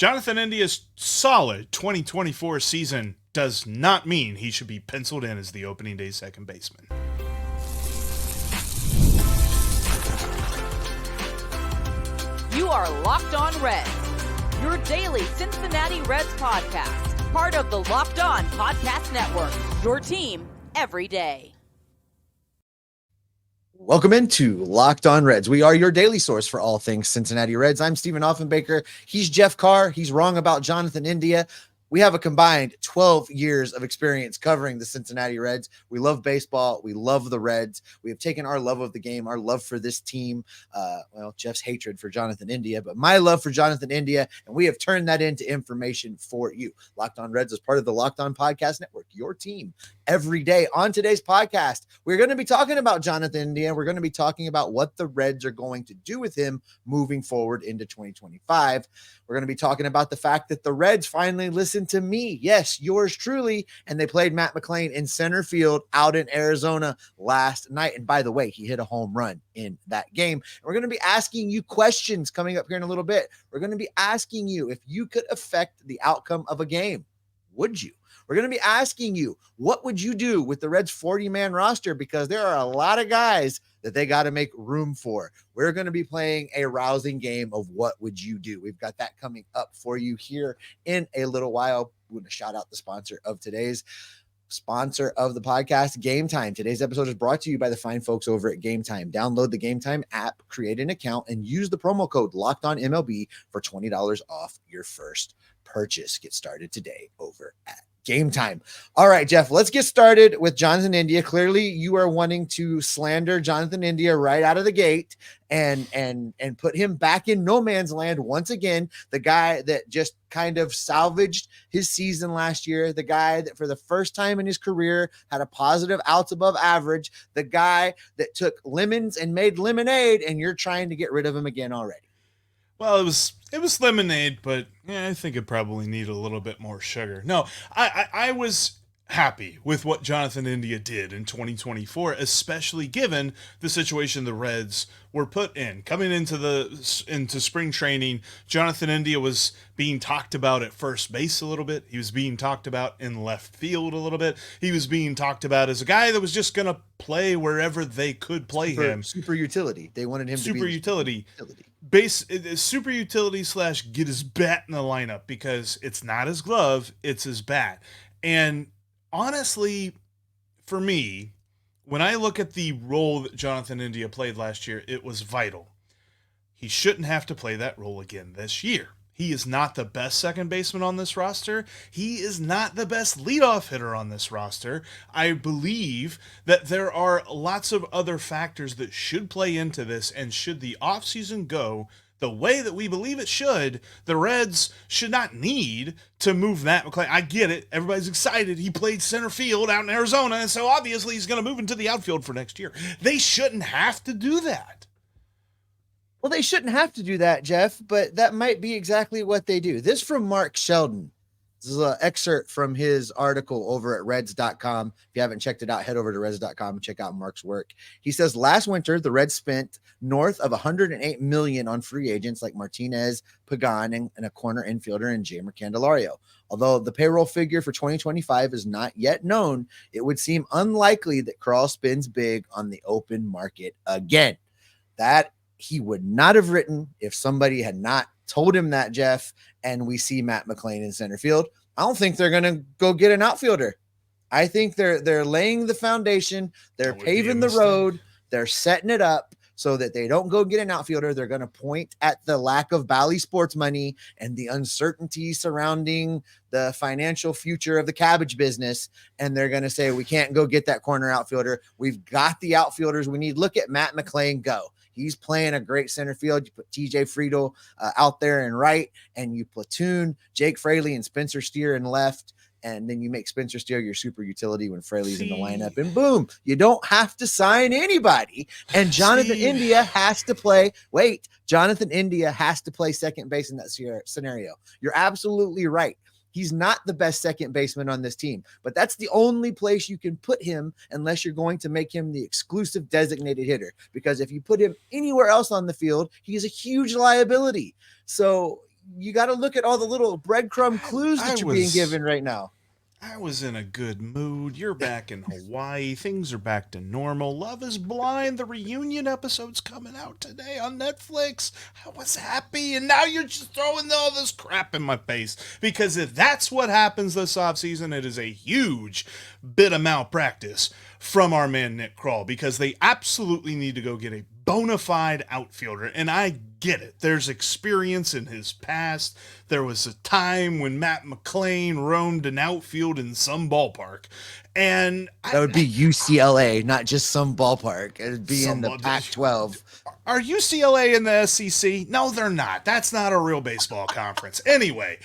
Jonathan India's solid 2024 season does not mean he should be penciled in as the opening day second baseman. You are Locked On Reds, your daily Cincinnati Reds podcast, part of the Locked On Podcast Network, your team every day. Welcome into Locked On Reds. We are your daily source for all things Cincinnati Reds. I'm Stephen Offenbaker. He's Jeff Carr. He's wrong about Jonathan India. We have a combined 12 years of experience covering the Cincinnati Reds. We love baseball. We love the Reds. We have taken our love of the game, our love for this team, Jeff's hatred for Jonathan India, but my love for Jonathan India, and we have turned that into information for you. Locked On Reds is part of the Locked On Podcast Network, your team every day. On today's podcast, we're going to be talking about Jonathan India. We're going to be talking about what the Reds are going to do with him moving forward into 2025. We're going to be talking about the fact that the Reds finally listened to me. Yes, yours truly. And they played Matt McLain in center field out in Arizona last night. And by the way, he hit a home run in that game. And we're going to be asking you questions coming up here in a little bit. We're going to be asking you if you could affect the outcome of a game. Would you? We're going to be asking you, what would you do with the Reds 40-man roster? Because there are a lot of guys that they got to make room for. We're going to be playing a rousing game of what would you do? We've got that coming up for you here in a little while. We're going to shout out the sponsor of today's sponsor of the podcast, Game Time. Today's episode is brought to you by the fine folks over at Game Time. Download the Game Time app, create an account, and use the promo code LOCKEDONMLB for $20 off your first purchase. Get started today over at Game Time. All right, Jeff, let's get started with Jonathan India. Clearly, you are wanting to slander Jonathan India right out of the gate and put him back in no man's land once again. The guy that just kind of salvaged his season last year, the guy that for the first time in his career had a positive outs above average, the guy that took lemons and made lemonade, and you're trying to get rid of him again already. Well, it was lemonade, but yeah, I think it probably needed a little bit more sugar. No, I was happy with what Jonathan India did in 2024, especially given the situation the Reds were put in. Coming into spring training, Jonathan India was being talked about at first base a little bit. He was being talked about in left field a little bit. He was being talked about as a guy that was just going to play wherever they could play him. Super utility. They wanted him to be super utility. Super utility / get his bat in the lineup, because it's not his glove, it's his bat. And honestly, for me, when I look at the role that Jonathan India played last year, it was vital. He shouldn't have to play that role again this year. He is not the best second baseman on this roster. He is not the best leadoff hitter on this roster. I believe that there are lots of other factors that should play into this, and should the offseason go the way that we believe it should, the Reds should not need to move Matt McLain. I get it. Everybody's excited. He played center field out in Arizona, and so obviously he's going to move into the outfield for next year. They shouldn't have to do that. Well, they shouldn't have to do that, Jeff, but that might be exactly what they do. This from Mark Sheldon. This is an excerpt from his article over at Reds.com. If you haven't checked it out, head over to Reds.com and check out Mark's work. He says, last winter, the Reds spent north of $108 million on free agents like Martinez, Pagan, and a corner infielder in Jeimer Candelario. Although the payroll figure for 2025 is not yet known, it would seem unlikely that Krall spins big on the open market again. That he would not have written if somebody had not told him that, Jeff, and we see Matt McLain in center field. I don't think they're going to go get an outfielder. I think they're laying the foundation. They're paving the road. They're setting it up so that they don't go get an outfielder. They're going to point at the lack of Bally sports money and the uncertainty surrounding the financial future of the cabbage business. And they're going to say, we can't go get that corner outfielder. We've got the outfielders we need. Look at Matt McLain go. He's playing a great center field. You put TJ Friedel out there in right, and you platoon Jake Fraley and Spencer Steer in left. And then you make Spencer Steer your super utility when Fraley's in the lineup, and boom, you don't have to sign anybody. And Jonathan India has to play. Jonathan India has to play second base in that scenario. You're absolutely right. He's not the best second baseman on this team, but that's the only place you can put him unless you're going to make him the exclusive designated hitter. Because if you put him anywhere else on the field, he's a huge liability. So you got to look at all the little breadcrumb clues that you're being given right now. I was in a good mood. You're back in Hawaii. Things are back to normal. Love is Blind. The reunion episode's coming out today on Netflix. I was happy, and now you're just throwing all this crap in my face. Because if that's what happens this offseason, it is a huge bit of malpractice from our man Nick Kroll, because they absolutely need to go get a bona fide outfielder. And I get it. There's experience in his past. There was a time when Matt McLain roamed an outfield in some ballpark. And that would be UCLA, not just some ballpark. It would be in the Pac-12. Are UCLA in the SEC? No, they're not. That's not a real baseball conference. Anyway,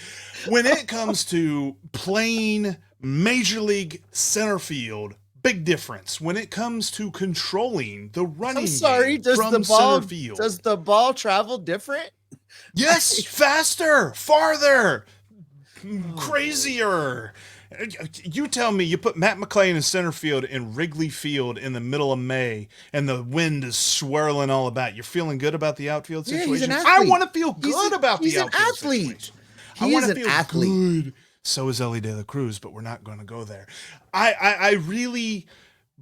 when it comes to playing Major League center field, big difference. When it comes to controlling the running game from center field. Does the ball travel different? Yes, faster, farther, crazier. You tell me you put Matt McLain in center field in Wrigley Field in the middle of May and the wind is swirling all about. You're feeling good about the outfield situation? I want to feel good about the outfield situation. I want to feel good. So is Ellie De La Cruz, but we're not going to go there. I really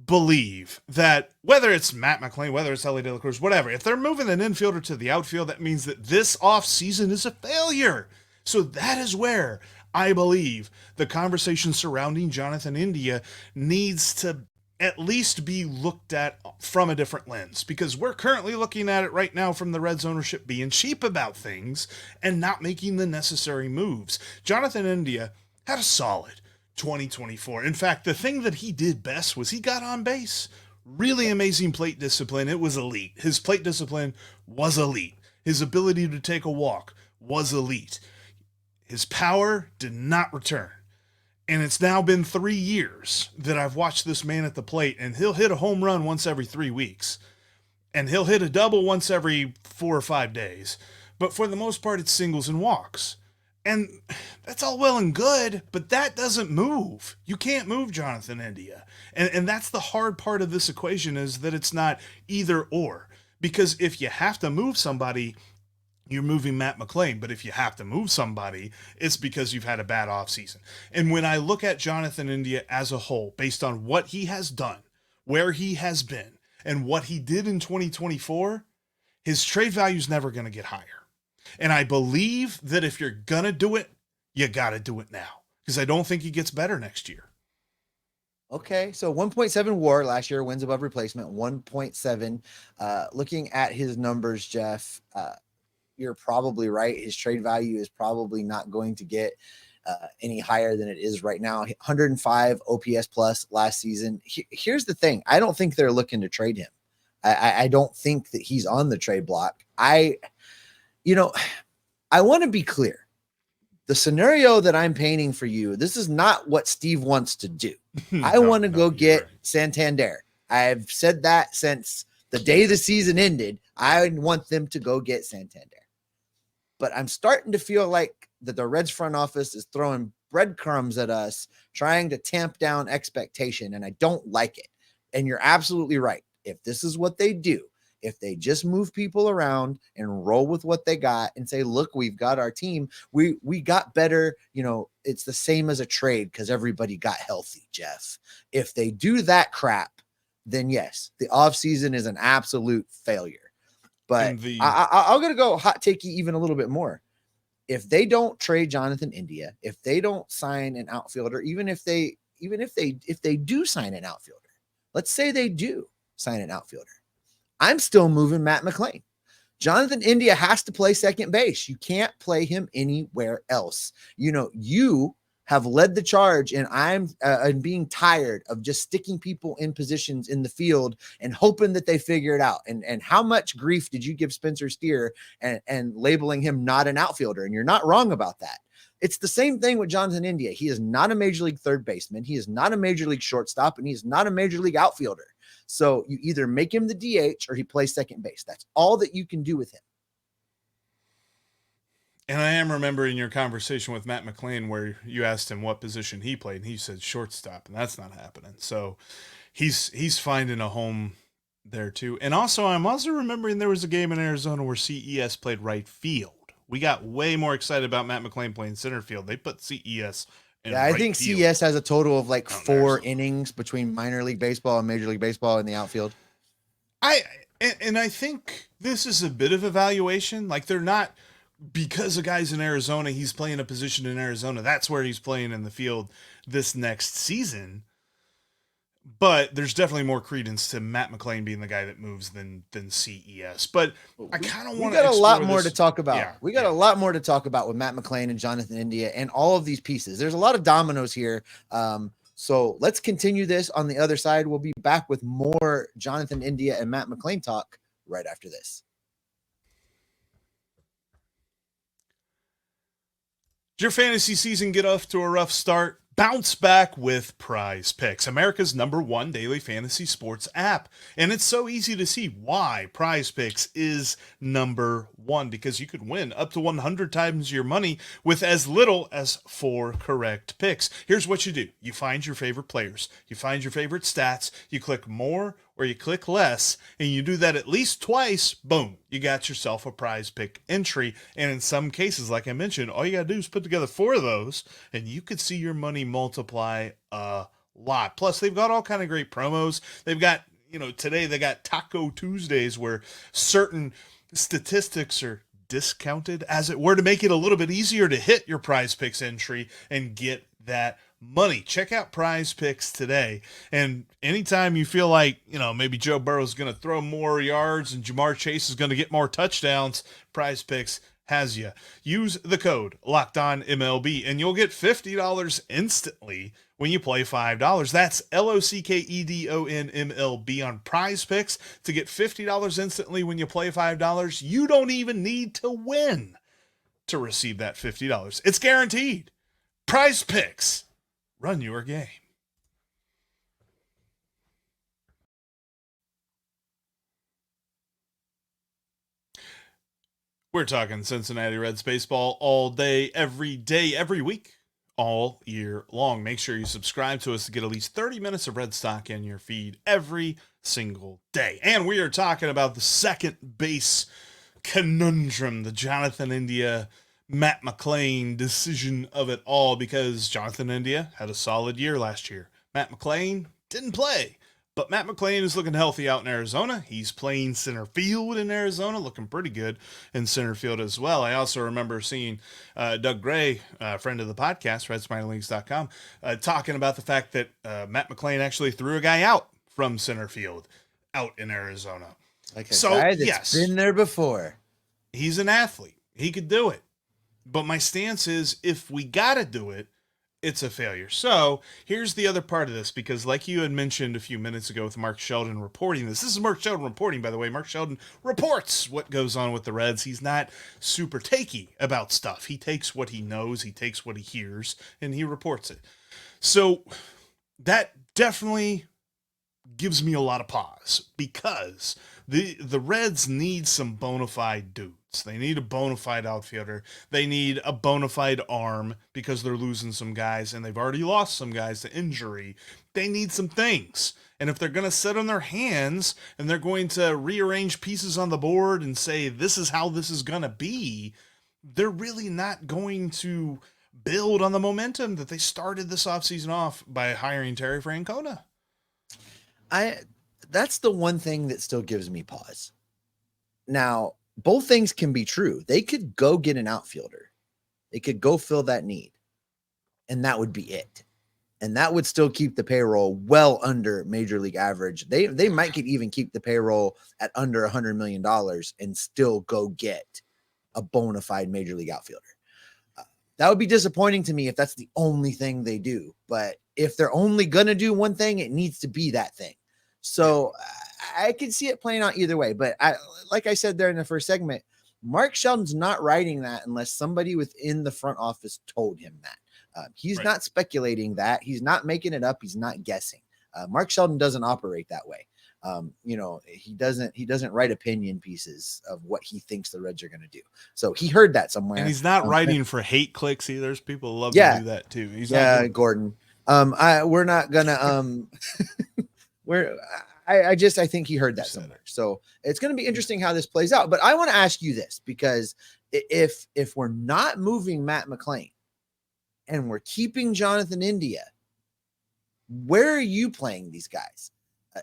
believe that whether it's Matt McLain, whether it's Ellie De La Cruz, whatever, if they're moving an infielder to the outfield, that means that this offseason is a failure. So that is where I believe the conversation surrounding Jonathan India needs to at least be looked at from a different lens, because we're currently looking at it right now from the Reds ownership being cheap about things and not making the necessary moves. Jonathan India had a solid 2024. In fact, the thing that he did best was he got on base. Really amazing plate discipline. It was elite. His plate discipline was elite. His ability to take a walk was elite. His power did not return. And it's now been 3 years that I've watched this man at the plate, and he'll hit a home run once every 3 weeks. And he'll hit a double once every 4 or 5 days. But for the most part, it's singles and walks. And that's all well and good, but that doesn't move. You can't move Jonathan India. And that's the hard part of this equation, is that it's not either or. Because if you have to move somebody, you're moving Matt McLain. But if you have to move somebody, it's because you've had a bad offseason. And when I look at Jonathan India as a whole, based on what he has done, where he has been, and what he did in 2024, his trade value is never going to get higher. And I believe that if you're going to do it, you got to do it now, because I don't think he gets better next year. Okay, so 1.7 WAR last year, wins above replacement, 1.7. Looking at his numbers, Jeff, you're probably right. His trade value is probably not going to get any higher than it is right now. 105 OPS plus last season. Here's the thing. I don't think they're looking to trade him. I don't think that he's on the trade block. I want to be clear. The scenario that I'm painting for you, this is not what Steve wants to do. I want to go get Santander. I've said that since the day the season ended. I want them to go get Santander. But I'm starting to feel like that the Reds front office is throwing breadcrumbs at us, trying to tamp down expectation, and I don't like it. And you're absolutely right. If this is what they do, if they just move people around and roll with what they got and say, look, we've got our team, we got better, it's the same as a trade because everybody got healthy, Jeff. If they do that crap, then yes, the offseason is an absolute failure. But I'm going to go hot takey even a little bit more. If they don't trade Jonathan India, if they don't sign an outfielder, even if they do sign an outfielder, let's say they do sign an outfielder, I'm still moving Matt McLain. Jonathan India has to play second base. You can't play him anywhere else. You have led the charge, and I'm being tired of just sticking people in positions in the field and hoping that they figure it out. And how much grief did you give Spencer Steer and labeling him not an outfielder? And you're not wrong about that. It's the same thing with Jonathan India. He is not a major league third baseman. He is not a major league shortstop, and he is not a major league outfielder. So you either make him the DH or he plays second base. That's all that you can do with him. And I am remembering your conversation with Matt McLain where you asked him what position he played, and he said shortstop, and that's not happening. So he's finding a home there too. And also, I'm also remembering there was a game in Arizona where CES played right field, We got way more excited about Matt McLain playing center field. They put CES in Yeah, I right think field CES has a total of like out in 4 Arizona. innings between minor league baseball and Major League Baseball in the outfield. And I think this is a bit of evaluation. Like they're not because a guy's in Arizona, he's playing a position in Arizona. That's where he's playing in the field this next season. But there's definitely more credence to Matt McLain being the guy that moves than CES. But I kind of want to. We got a lot more to talk about. Yeah, we got a lot more to talk about with Matt McLain and Jonathan India and all of these pieces. There's a lot of dominoes here. So let's continue this on the other side. We'll be back with more Jonathan India and Matt McLain talk right after this. Did your fantasy season get off to a rough start? Bounce back with Prize Picks, America's #1 daily fantasy sports app. And it's so easy to see why Prize Picks is #1, because you could win up to 100 times your money with as little as 4 correct picks. Here's what you do. You find your favorite players. You find your favorite stats. You click more or you click less, and you do that at least twice. Boom, you got yourself a Prize Pick entry. And in some cases, like I mentioned, all you got to do is put together 4 of those, and you could see your money multiply a lot. Plus, they've got all kind of great promos. They've got, today they got Taco Tuesdays where certain statistics are discounted, as it were, to make it a little bit easier to hit your Prize Picks entry and get that money. Check out Prize Picks today. And anytime you feel like, maybe Joe Burrow's going to throw more yards and Jamar Chase is going to get more touchdowns, Prize Picks has you. Use the code LOCKEDONMLB and you'll get $50 instantly when you play $5. That's LOCKEDONMLB on Prize Picks to get $50 instantly when you play $5. You don't even need to win to receive that $50. It's guaranteed. Prize Picks. Run your game. We're talking Cincinnati Reds baseball all day, every week, all year long. Make sure you subscribe to us to get at least 30 minutes of Red Stock in your feed every single day. And we are talking about the second base conundrum, the Jonathan India, Matt McLain decision of it all, because Jonathan India had a solid year last year. Matt McLain didn't play, but Matt McLain is looking healthy out in Arizona. He's playing center field in Arizona, looking pretty good in center field as well. I also remember seeing Doug Gray, friend of the podcast, RedsMinorLeagues.com, talking about the fact that Matt McLain actually threw a guy out from center field out in Arizona. Like a guy that's been there before. He's an athlete. He could do it. But my stance is, if we got to do it, it's a failure. So here's the other part of this, because like you had mentioned a few minutes ago with Mark Sheldon reporting this. This is Mark Sheldon reporting, by the way. Mark Sheldon reports what goes on with the Reds. He's not super takey about stuff. He takes what he knows, he takes what he hears, and he reports it. So that definitely gives me a lot of pause, because the Reds need some bona fide dudes. They need a bona fide outfielder. They need a bona fide arm, because they're losing some guys, and they've already lost some guys to injury. They need some things. And if they're going to sit on their hands and they're going to rearrange pieces on the board and say, this is how this is going to be, they're really not going to build on the momentum that they started this offseason off by hiring Terry Francona. That's the one thing that still gives me pause. Now, both things can be true. They could go get an outfielder. They could go fill that need, and that would be it. And that would still keep the payroll well under major league average. They might could even keep the payroll at under $100 million and still go get a bona fide major league outfielder. That would be disappointing to me if that's the only thing they do. But if they're only going to do one thing, it needs to be that thing. So I can see it playing out either way. But like I said there in the first segment, Mark Sheldon's not writing that unless somebody within the front office told him that. He's not speculating that. He's not making it up. He's not guessing. Mark Sheldon doesn't operate that way. He doesn't write opinion pieces of what he thinks the Reds are going to do. So he heard that somewhere. And he's not writing for hate clicks either. There's people who love to do that too. Gordon. We're not gonna I think he heard that somewhere. So it's going to be interesting how this plays out. But I want to ask you this, because if we're not moving Matt McLain and we're keeping Jonathan India, where are you playing these guys?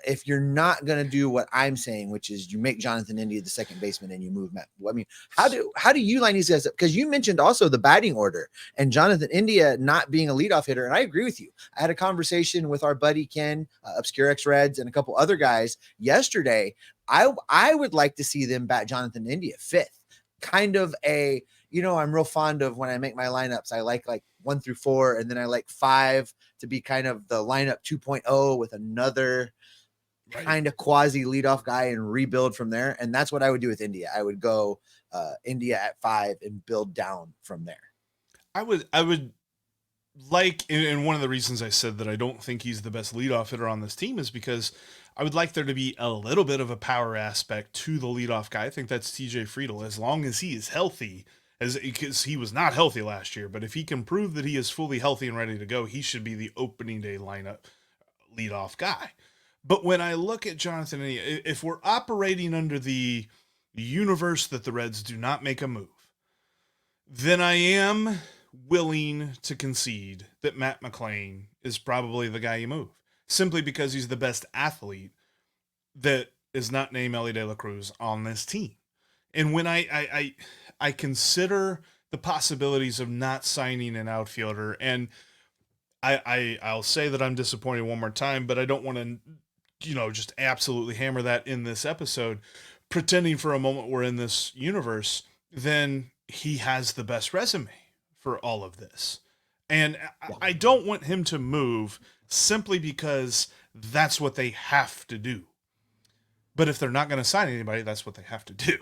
If you're not going to do what I'm saying, which is you make Jonathan India the second baseman and you move Matt. I mean, how do you line these guys up? Because you mentioned also the batting order and Jonathan India not being a leadoff hitter. And I agree with you. I had a conversation with our buddy Ken, Obscure X Reds, and a couple other guys yesterday. I would like to see them bat Jonathan India fifth. Kind of a, I'm real fond of when I make my lineups. I like 1 through 4, and then I like 5 to be kind of the lineup 2.0 with another kind of quasi leadoff guy and rebuild from there. And that's what I would do with India. I would go India at 5 and build down from there. I would like, and one of the reasons I said that I don't think he's the best leadoff hitter on this team is because I would like there to be a little bit of a power aspect to the leadoff guy. I think that's TJ Friedel, as long as he is healthy, because he was not healthy last year. But if he can prove that he is fully healthy and ready to go, he should be the opening day lineup leadoff guy. But when I look at Jonathan, if we're operating under the universe that the Reds do not make a move, then I am willing to concede that Matt McLain is probably the guy you move, simply because he's the best athlete that is not named Elly De La Cruz on this team. And when I consider the possibilities of not signing an outfielder, and I'll say that I'm disappointed one more time, but I don't want to just absolutely hammer that in this episode, pretending for a moment we're in this universe, then he has the best resume for all of this. And I don't want him to move simply because that's what they have to do. But if they're not going to sign anybody, that's what they have to do.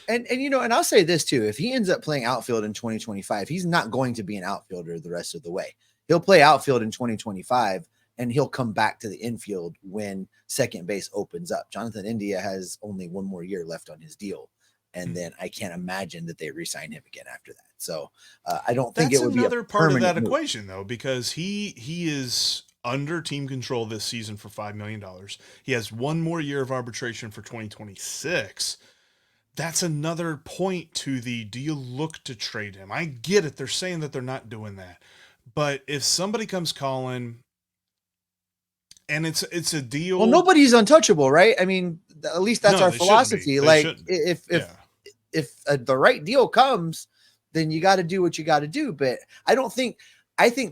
And I'll say this too, if he ends up playing outfield in 2025, he's not going to be an outfielder the rest of the way. He'll play outfield in 2025. And he'll come back to the infield when second base opens up. Jonathan India has only 1 more year left on his deal. And then I can't imagine that they re-sign him again after that. So I don't think it would be another part of that equation, though, because he is under team control this season for $5 million. He has 1 more year of arbitration for 2026. That's another point to the, do you look to trade him? I get it. They're saying that they're not doing that. But if somebody comes calling, and it's a deal. Well, nobody's untouchable, right? I mean, at least that's our philosophy. Like if the right deal comes, then you got to do what you got to do. But I think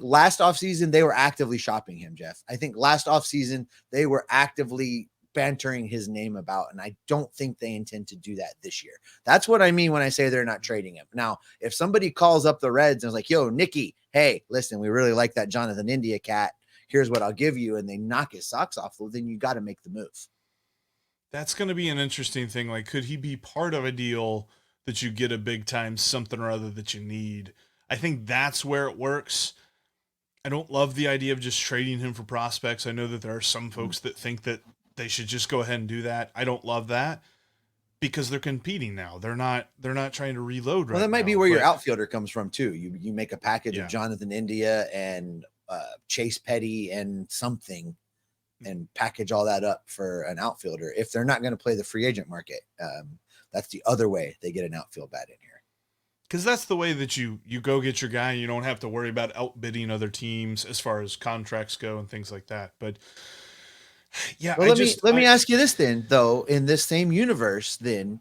last offseason they were actively shopping him, Jeff. I think last offseason they were actively bantering his name about, and I don't think they intend to do that this year. That's what I mean when I say they're not trading him. Now, if somebody calls up the Reds and is like, yo, Nikki, hey, listen, we really like that Jonathan India cat. Here's what I'll give you, and they knock his socks off, well, then you got to make the move. That's going to be an interesting thing. Like, could he be part of a deal that you get a big time something or other that you need? I think that's where it works. I don't love the idea of just trading him for prospects. I know that there are some folks that think that they should just go ahead and do that. I don't love that because they're competing now. They're not trying to reload right now. Well, that might be where your outfielder comes from too. You make a package of Jonathan India and Chase Petty and something, and package all that up for an outfielder. If they're not going to play the free agent market, that's the other way they get an outfield bat in here. Because that's the way that you go get your guy. And you don't have to worry about outbidding other teams as far as contracts go and things like that. But yeah, well, let me ask you this then, though, in this same universe, then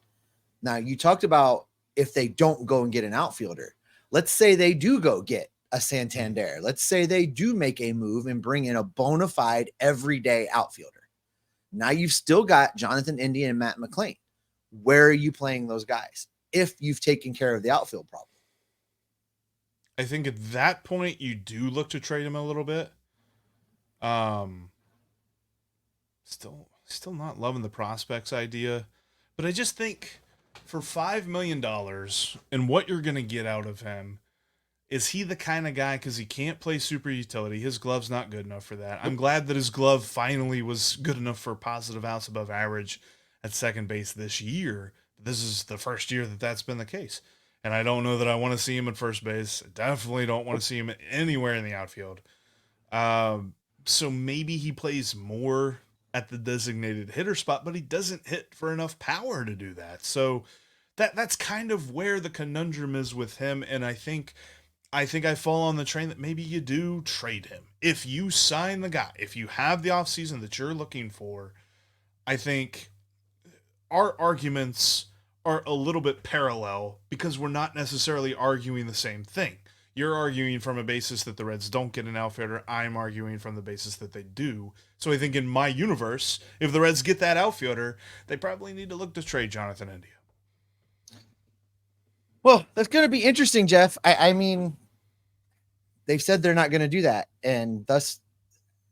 now you talked about if they don't go and get an outfielder, let's say they do go get a Santander. Let's say they do make a move and bring in a bona fide everyday outfielder. Now you've still got Jonathan India and Matt McLain. Where are you playing those guys if you've taken care of the outfield problem? I think at that point you do look to trade him a little bit. Still not loving the prospects idea, but I just think for $5 million and what you're going to get out of him, is he the kind of guy, because he can't play super utility, his glove's not good enough for that. I'm glad that his glove finally was good enough for positive outs above average at second base this year. This is the first year that that's been the case. And I don't know that I want to see him at first base. I definitely don't want to see him anywhere in the outfield. So maybe he plays more at the designated hitter spot, but he doesn't hit for enough power to do that. So that's kind of where the conundrum is with him. And I think I fall on the train that maybe you do trade him. If you sign the guy, if you have the offseason that you're looking for, I think our arguments are a little bit parallel because we're not necessarily arguing the same thing. You're arguing from a basis that the Reds don't get an outfielder. I'm arguing from the basis that they do. So I think in my universe, if the Reds get that outfielder, they probably need to look to trade Jonathan India. Well, that's going to be interesting, Jeff. I mean, they've said they're not going to do that, and thus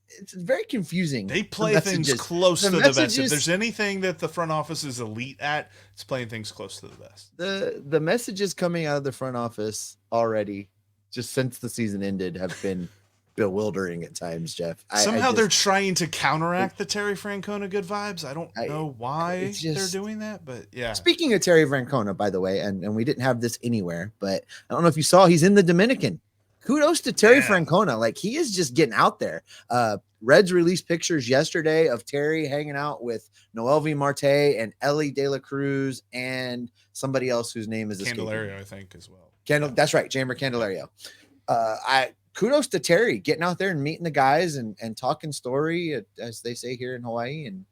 it's very confusing. They play things close to the best. If there's anything that the front office is elite at, it's playing things close to the best. The messages coming out of the front office already, just since the season ended, have been bewildering at times, Jeff. Somehow they're trying to counteract the Terry Francona good vibes. I don't know why they're doing that, but yeah. Speaking of Terry Francona, by the way, and we didn't have this anywhere, but I don't know if you saw, he's in the Dominican. Kudos to Terry Francona. Like, he is just getting out there. Reds released pictures yesterday of Terry hanging out with Noelvi Marte and Ellie De La Cruz and somebody else whose name is Candelario, I think, as well. That's right, Jamer Candelario. Kudos to Terry getting out there and meeting the guys and talking story, as they say here in Hawaii, and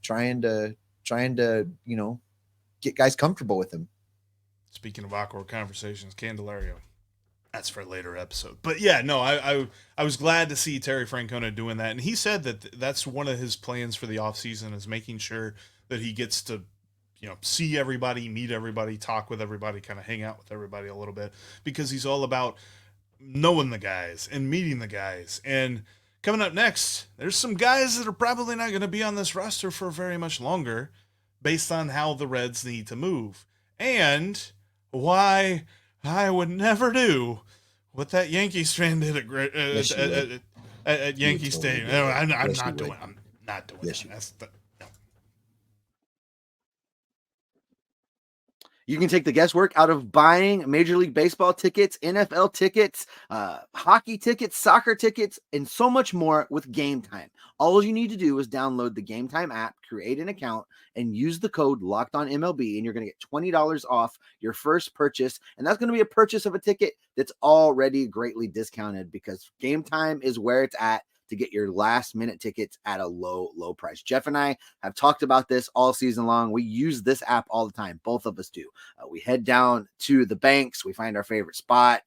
trying to get guys comfortable with him. Speaking of awkward conversations, Candelario. That's for a later episode. But yeah, no, I was glad to see Terry Francona doing that. And he said that that's one of his plans for the offseason, is making sure that he gets to, see everybody, meet everybody, talk with everybody, kind of hang out with everybody a little bit, because he's all about knowing the guys and meeting the guys. And coming up next, there's some guys that are probably not going to be on this roster for very much longer based on how the Reds need to move. And why I would never do what that Yankees fan did at Yankee Stadium. I'm not doing that. You can take the guesswork out of buying Major League Baseball tickets, NFL tickets, hockey tickets, soccer tickets, and so much more with Game Time. All you need to do is download the Game Time app, create an account, and use the code LOCKEDONMLB, and you're going to get $20 off your first purchase. And that's going to be a purchase of a ticket that's already greatly discounted, because Game Time is where it's at to get your last minute tickets at a low price. Jeff and I have talked about this all season long. We use this app all the time. Both of us do. We head down to the banks. We find our favorite spot.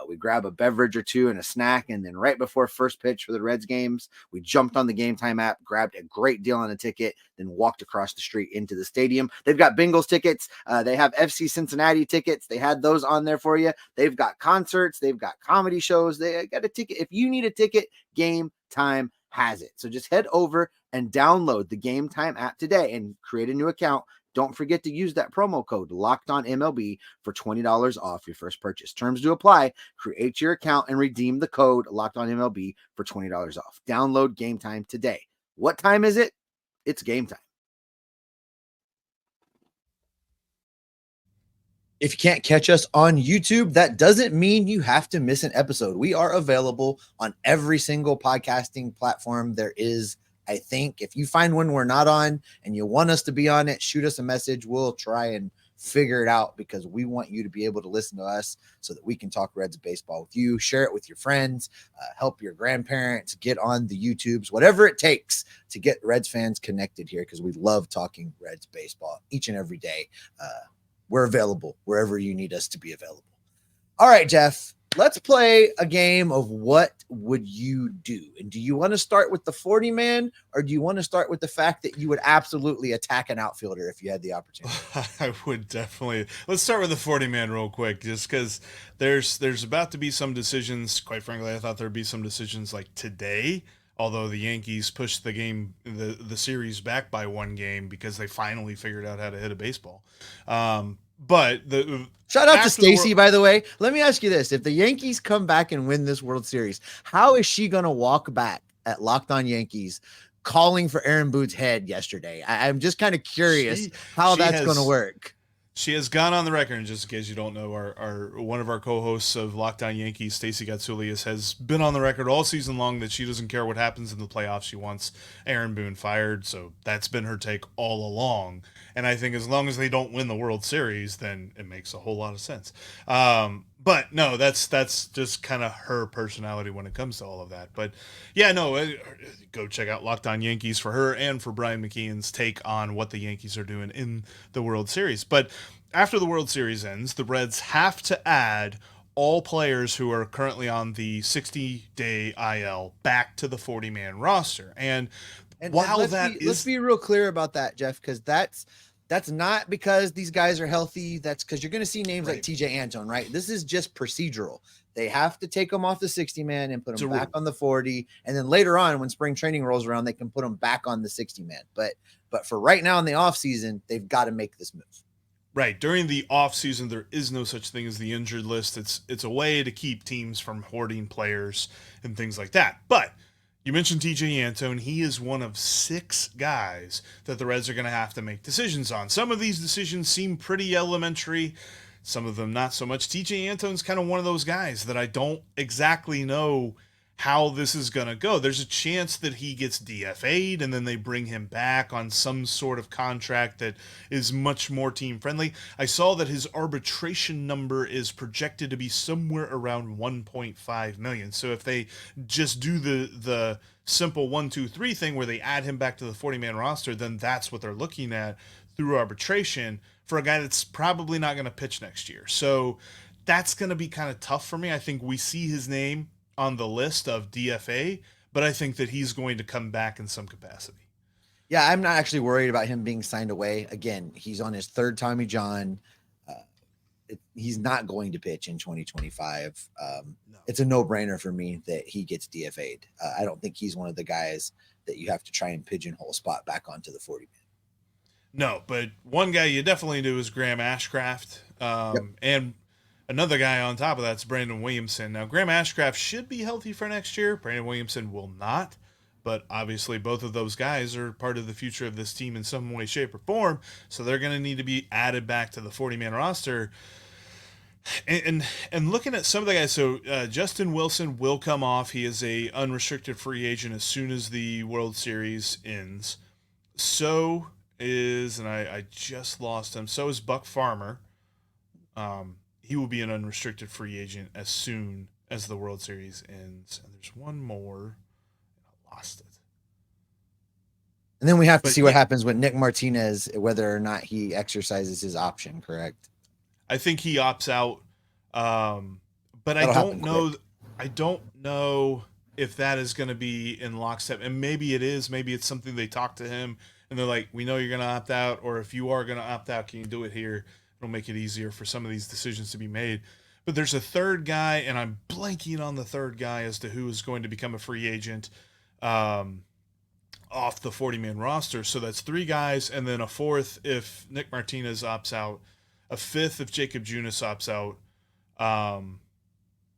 We grab a beverage or two and a snack. And then right before first pitch for the Reds games, we jumped on the Game Time app, grabbed a great deal on a ticket, then walked across the street into the stadium. They've got Bengals tickets. They have FC Cincinnati tickets. They had those on there for you. They've got concerts. They've got comedy shows. They got a ticket. If you need a ticket, Game Time has it. So just head over and download the Game Time app today and create a new account. Don't forget to use that promo code LOCKEDONMLB for $20 off your first purchase. Terms do apply. Create your account and redeem the code LOCKEDONMLB for $20 off. Download Game Time today. What time is it? It's game time. If you can't catch us on YouTube, that doesn't mean you have to miss an episode. We are available on every single podcasting platform there is. I think if you find one we're not on and you want us to be on it, shoot us a message. We'll try and figure it out, because we want you to be able to listen to us so that we can talk Reds baseball with you. Share it with your friends, help your grandparents get on the YouTubes, whatever it takes to get Reds fans connected here, because we love talking Reds baseball each and every day. We're available wherever you need us to be available. All right, Jeff, let's play a game of what would you do? And do you want to start with the 40-man, or do you want to start with the fact that you would absolutely attack an outfielder if you had the opportunity? I would definitely. Let's start with the 40-man real quick, just because there's about to be some decisions. Quite frankly, I thought there'd be some decisions like today, although the Yankees pushed the series back by one game because they finally figured out how to hit a baseball. But shout out to Stacy, by the way. Let me ask you this. If the Yankees come back and win this World Series, how is she going to walk back at Locked On Yankees calling for Aaron Boone's head yesterday? I'm just kind of curious how that's going to work. She has gone on the record, and just in case you don't know, our one of our co-hosts of Lockdown Yankees, Stacey Gatsoulias, has been on the record all season long that she doesn't care what happens in the playoffs. She wants Aaron Boone fired, so that's been her take all along. And I think as long as they don't win the World Series, then it makes a whole lot of sense. But no, that's just kind of her personality when it comes to all of that. But yeah, no, go check out Locked On Yankees for her and for Brian McKeon's take on what the Yankees are doing in the World Series. But after the World Series ends, the Reds have to add all players who are currently on the 60-day IL back to the 40-man roster. And while let's be real clear about that, Jeff, because that's not because these guys are healthy. That's because you're going to see names like TJ Antone, right? This is just procedural. They have to take them off the 60-man and put them back on the 40. And then later on, when spring training rolls around, they can put them back on the 60-man. But for right now in the offseason, they've got to make this move. Right. During the offseason, there is no such thing as the injured list. It's a way to keep teams from hoarding players and things like that. But you mentioned TJ Antone. He is one of 6 guys that the Reds are going to have to make decisions on. Some of these decisions seem pretty elementary. Some of them not so much. TJ Antone's kind of one of those guys that I don't exactly know how this is going to go. There's a chance that he gets DFA'd and then they bring him back on some sort of contract that is much more team friendly. I saw that his arbitration number is projected to be somewhere around 1.5 million. So if they just do the simple 1, 2, 3 thing where they add him back to the 40-man roster, then that's what they're looking at through arbitration for a guy that's probably not going to pitch next year. So that's going to be kind of tough for me. I think we see his name on the list of DFA, but I think that he's going to come back in some capacity. Yeah, I'm not actually worried about him being signed away. Again, he's on his 3rd Tommy John. He's not going to pitch in 2025. No. It's a no-brainer for me that he gets DFA'd. I don't think he's one of the guys that you have to try and pigeonhole spot back onto the 40-man. No, but one guy you definitely do is Graham Ashcraft. And another guy on top of that's Brandon Williamson. Now, Graham Ashcraft should be healthy for next year. Brandon Williamson will not. But obviously, both of those guys are part of the future of this team in some way, shape, or form. So they're going to need to be added back to the 40-man roster. And looking at some of the guys, so Justin Wilson will come off. He is a unrestricted free agent as soon as the World Series ends. So is, and I just lost him, so is Buck Farmer. He will be an unrestricted free agent as soon as the World Series ends. And there's one more. I lost it. And then we have to see what happens with Nick Martinez, whether or not he exercises his option, correct? I think he opts out. But I don't know. I don't know if that is going to be in lockstep. And maybe it is. Maybe it's something they talk to him and they're like, we know you're going to opt out. Or if you are going to opt out, can you do it here? It'll make it easier for some of these decisions to be made. But there's a third guy, and I'm blanking on the third guy as to who is going to become a free agent off the 40-man roster. So that's 3 guys, and then a 4th if Nick Martinez opts out, a 5th if Jacob Junis opts out.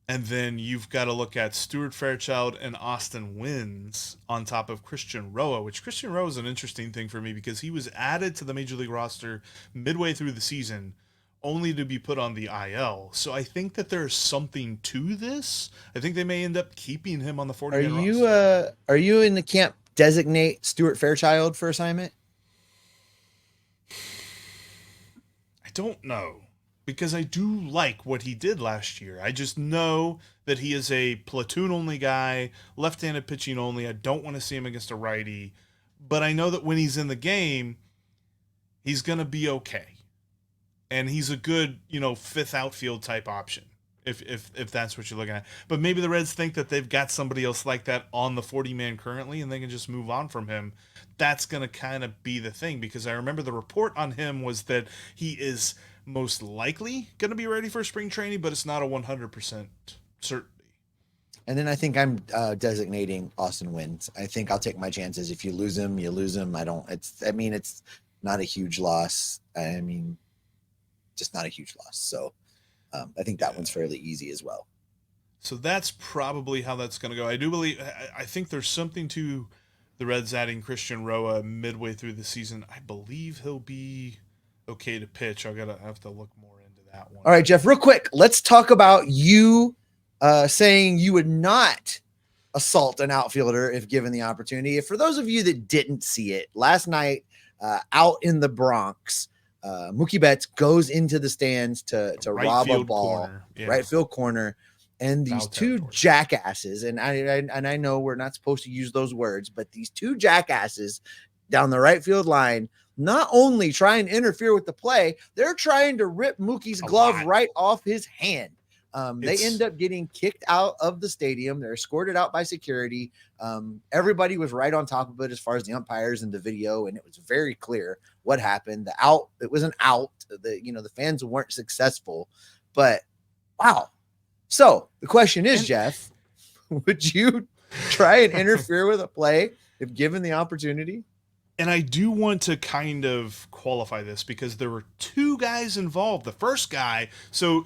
And then you've got to look at Stuart Fairchild and Austin Wynns on top of Christian Roa, which Christian Roa is an interesting thing for me because he was added to the Major League roster midway through the season only to be put on the IL. So I think that there's something to this. I think they may end up keeping him on the 40-man roster. Are you in the camp designate Stuart Fairchild for assignment? I don't know. Because I do like what he did last year. I just know that he is a platoon-only guy, left-handed pitching only. I don't want to see him against a righty. But I know that when he's in the game, he's going to be okay. And he's a good, 5th outfield type option, if that's what you're looking at. But maybe the Reds think that they've got somebody else like that on the 40-man currently, and they can just move on from him. That's going to kind of be the thing. Because I remember the report on him was that he is most likely going to be ready for spring training, but it's not a 100% certainty. And then I think I'm designating Austin Wynns. I think I'll take my chances. If you lose him, you lose him. It's not a huge loss. Just not a huge loss. So I think that one's fairly easy as well. So that's probably how that's going to go. I think there's something to the Reds adding Christian Roa midway through the season. I believe he'll be okay to pitch. I have to look more into that one. All right, Jeff, real quick, let's talk about you saying you would not assault an outfielder if given the opportunity. For those of you that didn't see it, last night out in the Bronx, Mookie Betts goes into the stands to Right rob a field ball, corner. Yeah. right field corner, and these Foul two territory. jackasses, and I know we're not supposed to use those words, but these two jackasses down the right field line not only try and interfere with the play, they're trying to rip Mookie's glove right off his hand. They end up getting kicked out of the stadium. They're escorted out by security. Everybody was right on top of it as far as the umpires and the video, and it was very clear what happened. It was an out. The fans weren't successful, but wow. So the question is, Jeff, would you try and interfere with a play if given the opportunity? And I do want to kind of qualify this because there were two guys involved. The first guy, so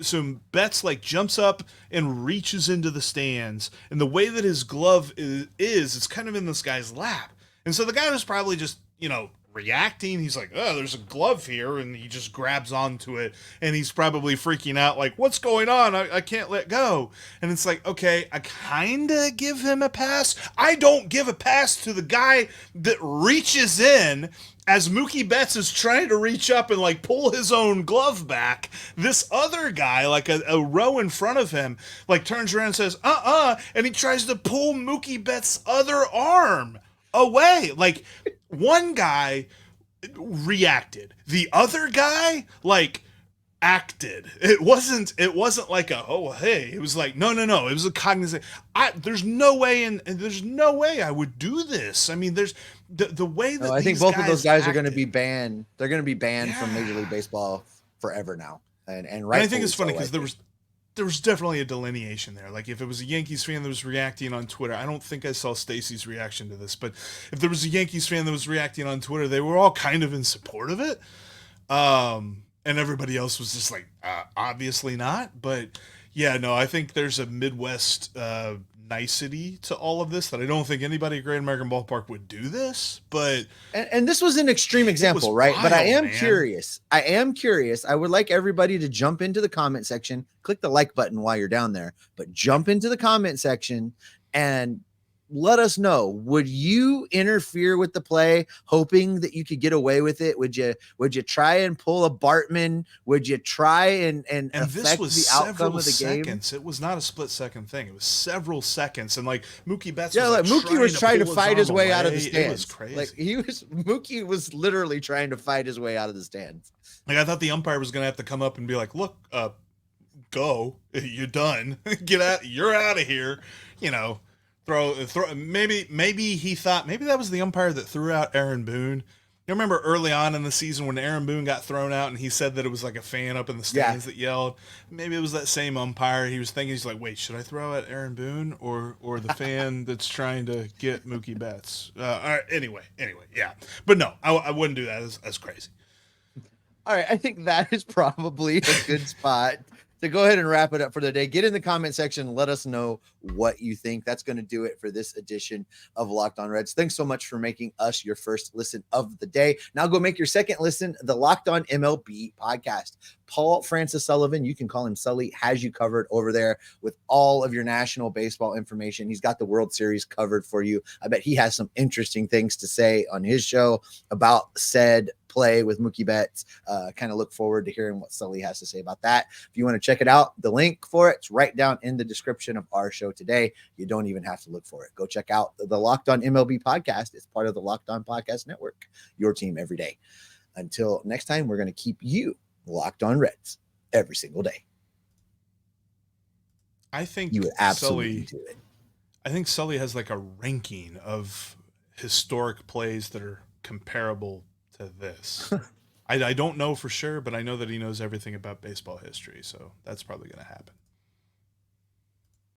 Betts like jumps up and reaches into the stands, and the way that his glove is it's kind of in this guy's lap. And so the guy was probably just, reacting. He's like, oh, there's a glove here, and he just grabs onto it, and he's probably freaking out like, what's going on? I can't let go. And it's like, okay, I kind of give him a pass. I don't give a pass to the guy that reaches in as Mookie Betts is trying to reach up and like pull his own glove back. This other guy, like a row in front of him, like turns around and says, and he tries to pull Mookie Betts' other arm away. Like, one guy reacted, the other guy like acted. It wasn't like hey. It was like no. It was a cognizant. There's no way I would do this. I mean, there's the way that I think both of those guys acted, are going to be banned. They're going to be banned from Major League Baseball forever now. And right. I think it's funny because there was definitely a delineation there. Like if it was a Yankees fan that was reacting on Twitter, I don't think I saw Stacy's reaction to this, but if there was a Yankees fan that was reacting on Twitter, they were all kind of in support of it. And everybody else was just like, obviously not. But yeah, no, I think there's a Midwest nicety to all of this that I don't think anybody at Great American Ballpark would do this. But and this was an extreme example, right? But I am curious. I would like everybody to jump into the comment section, click the like button while you're down there, but jump into the comment section and let us know. Would you interfere with the play, hoping that you could get away with it? Would you try and pull a Bartman? Would you try and affect the outcome of the game? It was not a split second thing. It was several seconds, and like Mookie Betts, Mookie was trying to fight his way out of the stands. It was crazy. Like Mookie was literally trying to fight his way out of the stands. Like I thought the umpire was going to have to come up and be like, "Look, go, you're done. Get out. You're out of here." Throw. Maybe he thought maybe that was the umpire that threw out Aaron Boone. You remember early on in the season when Aaron Boone got thrown out and he said that it was like a fan up in the stands that yelled. Maybe it was that same umpire. He was thinking, he's like, wait, should I throw out Aaron Boone or the fan that's trying to get Mookie Betts? All right, anyway, yeah. But no, I wouldn't do that. That's crazy. All right, I think that is probably a good spot to go ahead and wrap it up for the day. Get in the comment section. Let us know what you think. That's going to do it for this edition of Locked On Reds. Thanks so much for making us your first listen of the day. Now go make your second listen, the Locked On MLB podcast. Paul Francis Sullivan, you can call him Sully, has you covered over there with all of your national baseball information. He's got the World Series covered for you. I bet he has some interesting things to say on his show about said play with Mookie Betts. Kind of look forward to hearing what Sully has to say about that. If you want to check it out, the link for it's right down in the description of our show today. You don't even have to look for it. Go check out the Locked On MLB podcast. It's part of the Locked On Podcast Network, your team every day. Until next time, we're going to keep you Locked On Reds every single day. I think you would absolutely do it. I think Sully has like a ranking of historic plays that are comparable to this. I don't know for sure, but I know that he knows everything about baseball history, so that's probably going to happen.